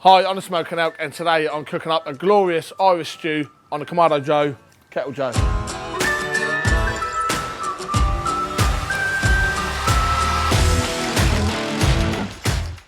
Hi, I'm the Smoking Elk, and today I'm cooking up a glorious Irish stew on the Kamado Joe Kettle Joe.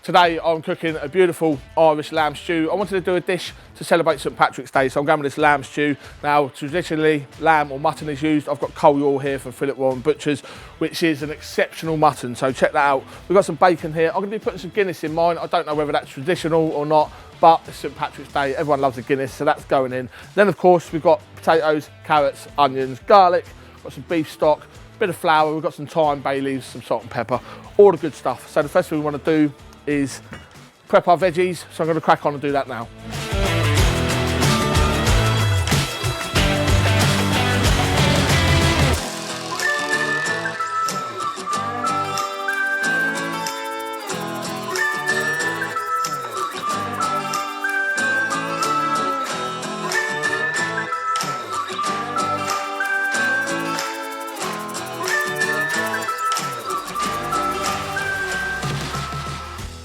Today I'm cooking a beautiful Irish lamb stew. I wanted to do a dish to celebrate St Patrick's Day, so I'm going with this lamb stew. Now, traditionally, lamb or mutton is used. I've got Coal Yaw here from Philip Warren Butchers, which is an exceptional mutton, so check that out. We've got some bacon here. I'm going to be putting some Guinness in mine. I don't know whether that's traditional or not, but it's St Patrick's Day. Everyone loves a Guinness, so that's going in. Then, of course, we've got potatoes, carrots, onions, garlic, got some beef stock, bit of flour, we've got some thyme, bay leaves, some salt and pepper, all the good stuff. So the first thing we want to do is prep our veggies, so I'm going to crack on and do that now.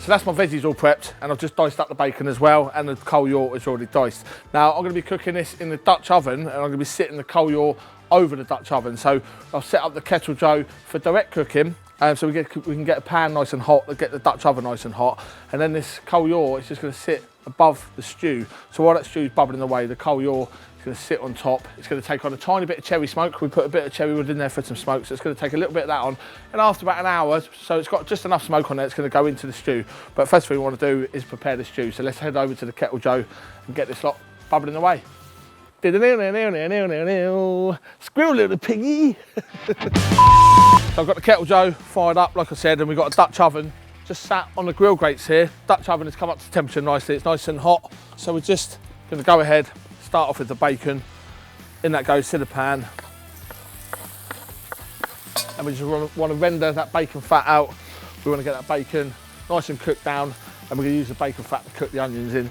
So that's my veggies all prepped, and I've just diced up the bacon as well, and the Coal Yaw is already diced. Now I'm going to be cooking this in the Dutch oven, and I'm going to be sitting the Coal Yaw over the Dutch oven. So I'll set up the Kettle Joe for direct cooking, so we can get a pan nice and hot, get the Dutch oven nice and hot, and then this Coal Yaw is just going to sit above the stew. So while that stew's bubbling away, the Coal Yaw is going to sit on top. It's going to take on a tiny bit of cherry smoke. We put a bit of cherry wood in there for some smoke, so it's going to take a little bit of that on. And after about an hour, so it's got just enough smoke on there, it's going to go into the stew. But first thing we want to do is prepare the stew. So let's head over to the Kettle Joe and get this lot bubbling away. Squirrel little piggy. So I've got the Kettle Joe fired up, like I said, and we've got a Dutch oven just sat on the grill grates here. Dutch oven has come up to temperature nicely, it's nice and hot. So we're just going to go ahead, start off with the bacon. In that goes to the pan. And we just want to render that bacon fat out. We want to get that bacon nice and cooked down, and we're going to use the bacon fat to cook the onions in.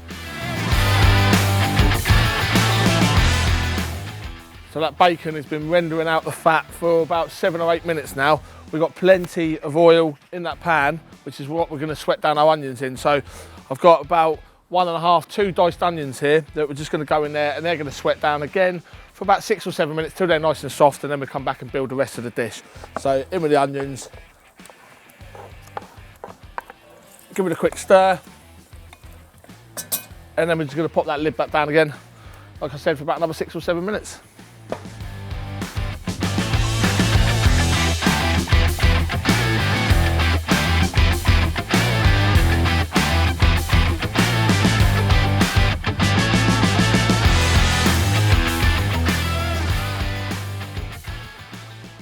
So that bacon has been rendering out the fat for about 7 or 8 minutes now. We've got plenty of oil in that pan, which is what we're going to sweat down our onions in. So I've got about 1.5, 2 diced onions here that we're just going to go in there, and they're going to sweat down again for about 6 or 7 minutes till they're nice and soft, and then we come back and build the rest of the dish. So in with the onions. Give it a quick stir. And then we're just going to pop that lid back down again, like I said, for about another 6 or 7 minutes.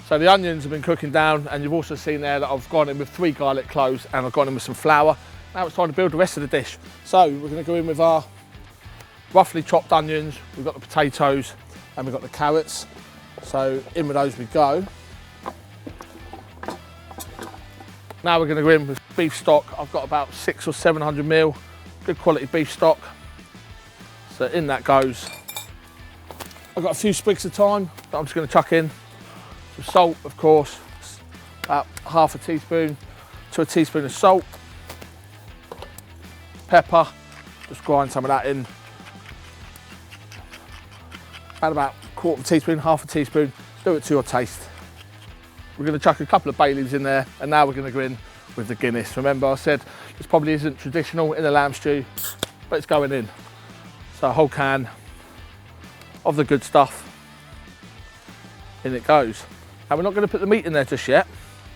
So the onions have been cooking down, and you've also seen there that I've gone in with 3 garlic cloves, and I've gone in with some flour. Now it's time to build the rest of the dish. So we're going to go in with our roughly chopped onions, we've got the potatoes, and we've got the carrots. So in with those we go. Now we're going to go in with beef stock. I've got about 600 or 700 ml, good quality beef stock. So in that goes. I've got a few sprigs of thyme that I'm just going to chuck in. Some salt, of course, about half a teaspoon to a teaspoon of salt. Pepper, just grind some of that in. Add about a quarter of a teaspoon, half a teaspoon, do it to your taste. We're going to chuck a couple of bay leaves in there, and now we're going to go in with the Guinness. Remember I said this probably isn't traditional in a lamb stew, but it's going in. So a whole can of the good stuff, in it goes. And we're not going to put the meat in there just yet,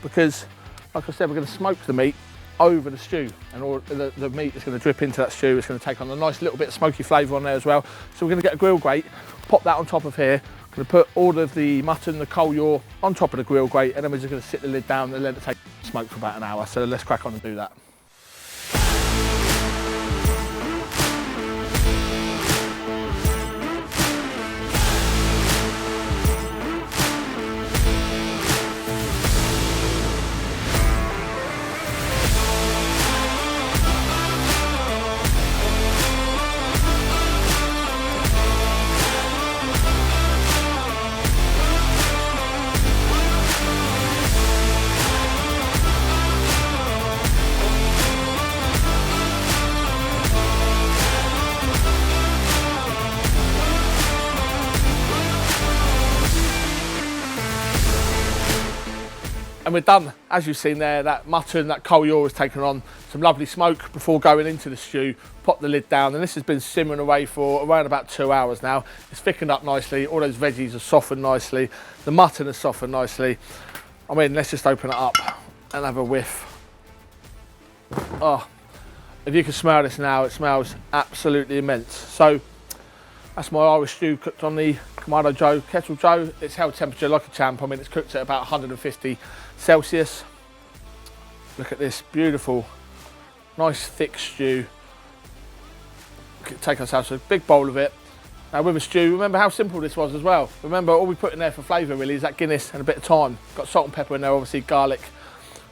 because like I said, we're going to smoke the meat over the stew, and all the meat is going to drip into that stew. It's going to take on a nice little bit of smoky flavour on there as well. So we're going to get a grill grate, pop that on top of here. I'm going to put all of the mutton, the Coal Yaw on top of the grill grate, and then we're just going to sit the lid down and let it take smoke for about an hour. So let's crack on and do that. And we're done. As you've seen there, that mutton, that coal yaw has taken on some lovely smoke before going into the stew. Pop the lid down, and this has been simmering away for around about 2 hours now. It's thickened up nicely, all those veggies have softened nicely, the mutton has softened nicely. I mean, let's just open it up and have a whiff. Oh, if you can smell this now, it smells absolutely immense. So that's my Irish stew cooked on the Kamado Joe Kettle Joe. It's held temperature like a champ. I mean, it's cooked at about 150 Celsius. Look at this beautiful, nice thick stew. Take ourselves a big bowl of it. Now with a stew, remember how simple this was as well. Remember, all we put in there for flavour really is that Guinness and a bit of thyme. Got salt and pepper in there, obviously garlic,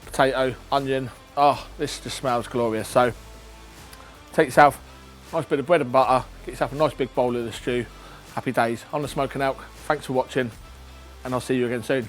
potato, onion. Oh, this just smells glorious. So take yourself a nice bit of bread and butter, get yourself a nice big bowl of the stew. Happy days. I'm the Smoke and Elk. Thanks for watching, and I'll see you again soon.